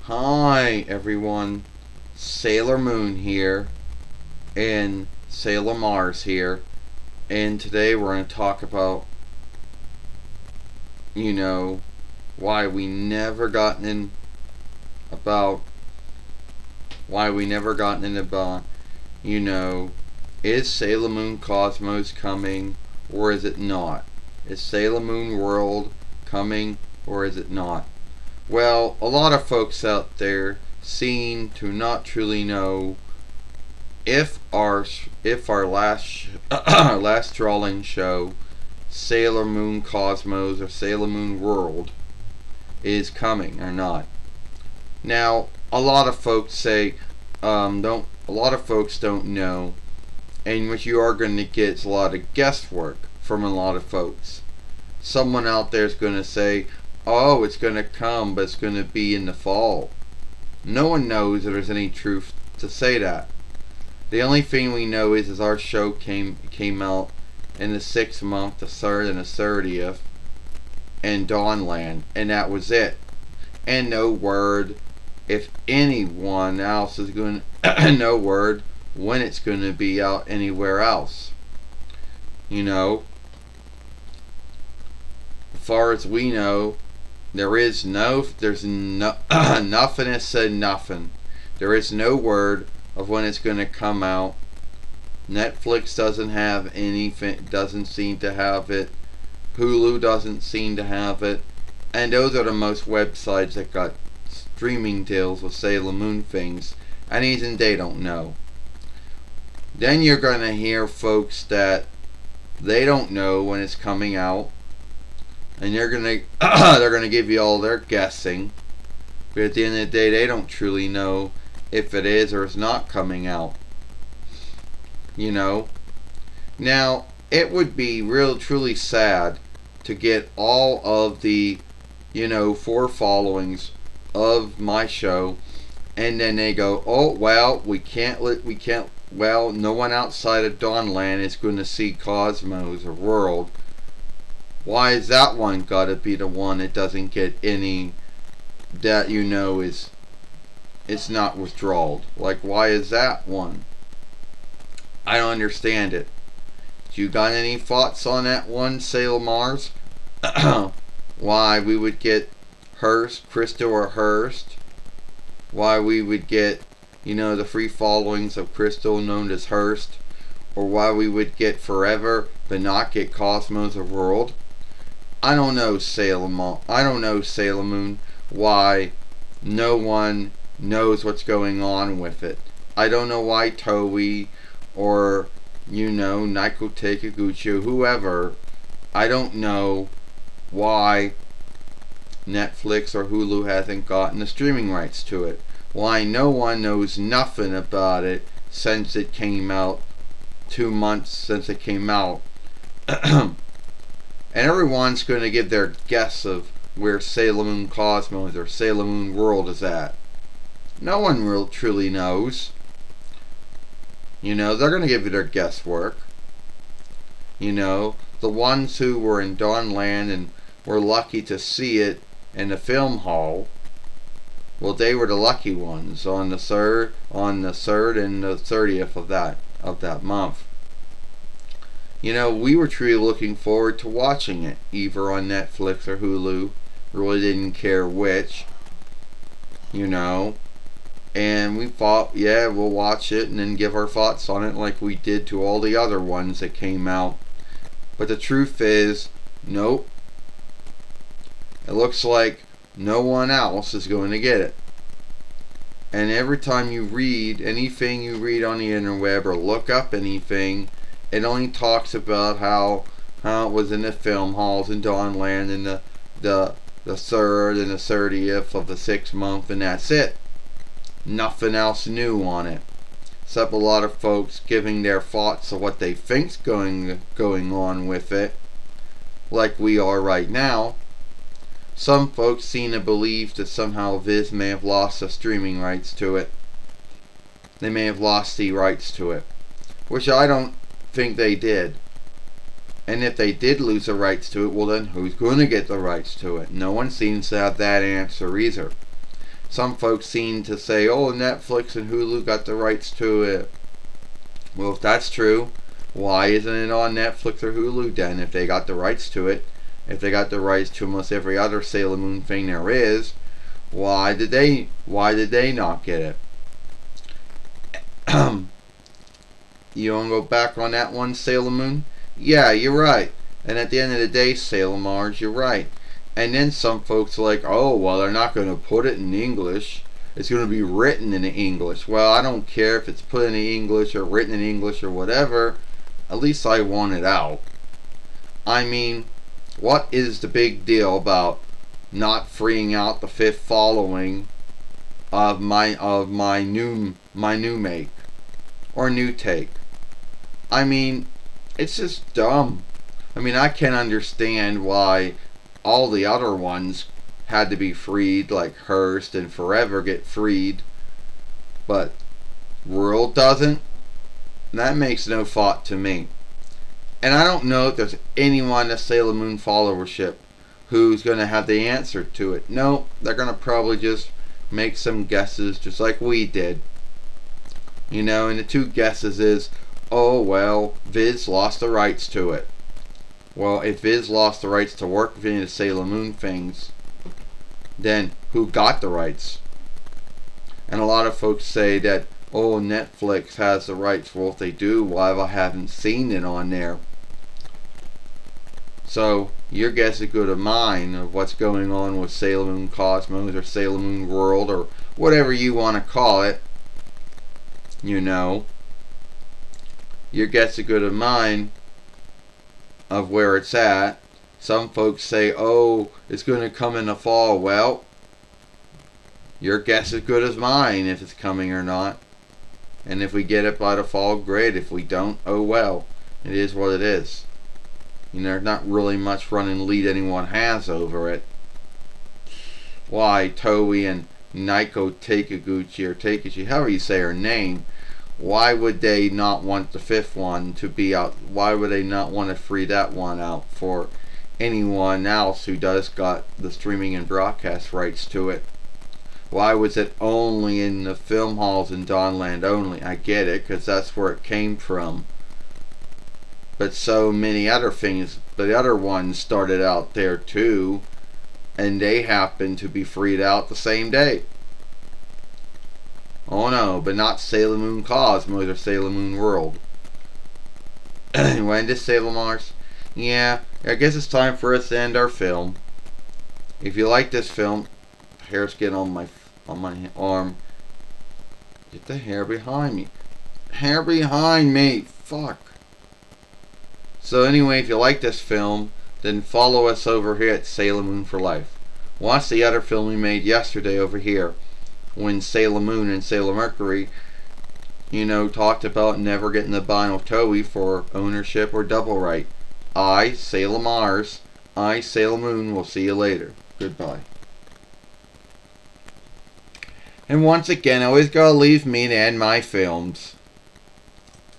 Hi everyone, Sailor Moon here, and Sailor Mars here, and today we're going to talk about, you know, why we never gotten in about, why we never gotten in about, you know, is Sailor Moon Cosmos coming or is it not? Is Sailor Moon World coming or is it not? Well, a lot of folks out there seem to not truly know if our last drawing show, Sailor Moon Cosmos or Sailor Moon World, is coming or not. Now, a lot of folks say don't. A lot of folks don't know, and what you are going to get is a lot of guesswork from a lot of folks. Someone out there is going to say, "Oh, it's going to come, but it's going to be in the fall." No one knows if there's any truth to say that. The only thing we know is our show came out in the 6th month, the 3rd and the 30th, in Dawnland, and that was it. And no word if anyone else is going no word when it's going to be out anywhere else. As far as we know, there's no nothing has said nothing. There is no word of when it's going to come out. Netflix doesn't have anything, doesn't seem to have it. Hulu doesn't seem to have it. And those are the most websites that got streaming deals with Sailor Moon things. And even they don't know. Then you're going to hear folks that they don't know when it's coming out. And they're going to give you all their guessing. But at the end of the day, they don't truly know if it is or is not coming out. Now, it would be real truly sad to get all of the, 4 followings of my show, and then they go, "Oh well, well, no one outside of Dawnland is going to see Cosmos or World. Why is that one gotta be the one that doesn't get any, that is it's not withdrawed? Like, why is that one? I don't understand it. Do you got any thoughts on that one, Sailor Mars? Why we would get Crystal or Hurst? Why we would get, the free followings of Crystal known as Hurst? Or why we would get Forever but not get Cosmos or World? I don't know, Sailor Moon, why no one knows what's going on with it. I don't know why Toei or Naiko Takiguchi or whoever, I don't know why Netflix or Hulu hasn't gotten the streaming rights to it. Why no one knows nothing about it since it came out, 2 months since it came out. And everyone's going to give their guess of where Sailor Moon Cosmos or Sailor Moon World is at. No one truly knows. They're going to give you their guesswork. The ones who were in Dawnland and were lucky to see it in the film hall, well, they were the lucky ones on the 3rd and the 30th of that month. We were truly looking forward to watching it, either on Netflix or Hulu. Really didn't care which. And we thought, yeah, we'll watch it and then give our thoughts on it like we did to all the other ones that came out. But the truth is, nope. It looks like no one else is going to get it. And every time you read anything you read on the interweb or look up anything, it only talks about how it was in the film halls in Dawnland in the 3rd and the 30th of the 6th month, and that's it. Nothing else new on it, except a lot of folks giving their thoughts of what they think's going on with it, like we are right now. Some folks seem to believe that somehow Viz may have lost the streaming rights to it. They may have lost the rights to it, which I don't think they did. And if they did lose the rights to it, well then who's going to get the rights to it? No one seems to have that answer either. some folks seem to say, oh, Netflix and Hulu got the rights to it. Well, if that's true, why isn't it on Netflix or Hulu then if they got the rights to it? If they got the rights to almost every other Sailor Moon thing there is, why did they not get it? You want to go back on that one, Sailor Moon? Yeah, you're right. And at the end of the day, Sailor Mars, you're right. And then some folks are like, oh, well, they're not going to put it in English. It's going to be written in English. Well, I don't care if it's put in English or written in English or whatever. At least I want it out. I mean, what is the big deal about not freeing out the fifth following of my new make or new take? I mean, it's just dumb. I mean, I can't understand why all the other ones had to be freed, like Hearst and Forever get freed, but World doesn't. That makes no thought to me. And I don't know if there's anyone in the Sailor Moon followership who's going to have the answer to it. No, they're going to probably just make some guesses just like we did. You know, and the two guesses is, oh, well, Viz lost the rights to it. Well, if Viz lost the rights to work with any of the Sailor Moon things, then who got the rights? And a lot of folks say that, oh, Netflix has the rights. Well, if they do, why I haven't seen it on there? So, your guess is good as mine of what's going on with Sailor Moon Cosmos or Sailor Moon World or whatever you want to call it. You know, your guess is good as mine of where it's at. Some folks say, oh, it's going to come in the fall. Well, your guess is good as mine if it's coming or not. And if we get it by the fall, great. If we don't, oh well. It is what it is. You know, there's not really much running lead anyone has over it. Why, Toei and Naiko Takiguchi or Takeshi, however you say her name, why would they not want the fifth one to be out? Why would they not want to free that one out for anyone else who does got the streaming and broadcast rights to it? Why was it only in the film halls in Dawnland only? I get it, because that's where it came from. But so many other things, the other ones started out there too, and they happened to be freed out the same day. Oh no, but not Sailor Moon Cosmos or Sailor Moon World. When did Sailor Mars? Yeah, I guess it's time for us to end our film. If you like this film, hair's getting on my arm. Get the hair behind me. Hair behind me. Fuck. So anyway, if you like this film, then follow us over here at Sailor Moon for Life. Watch the other film we made yesterday over here, when Sailor Moon and Sailor Mercury, you know, talked about never getting the bind with Toei for ownership or double right. I, Sailor Mars, I, Sailor Moon, will see you later. Goodbye. And once again, I always gotta leave me to end my films.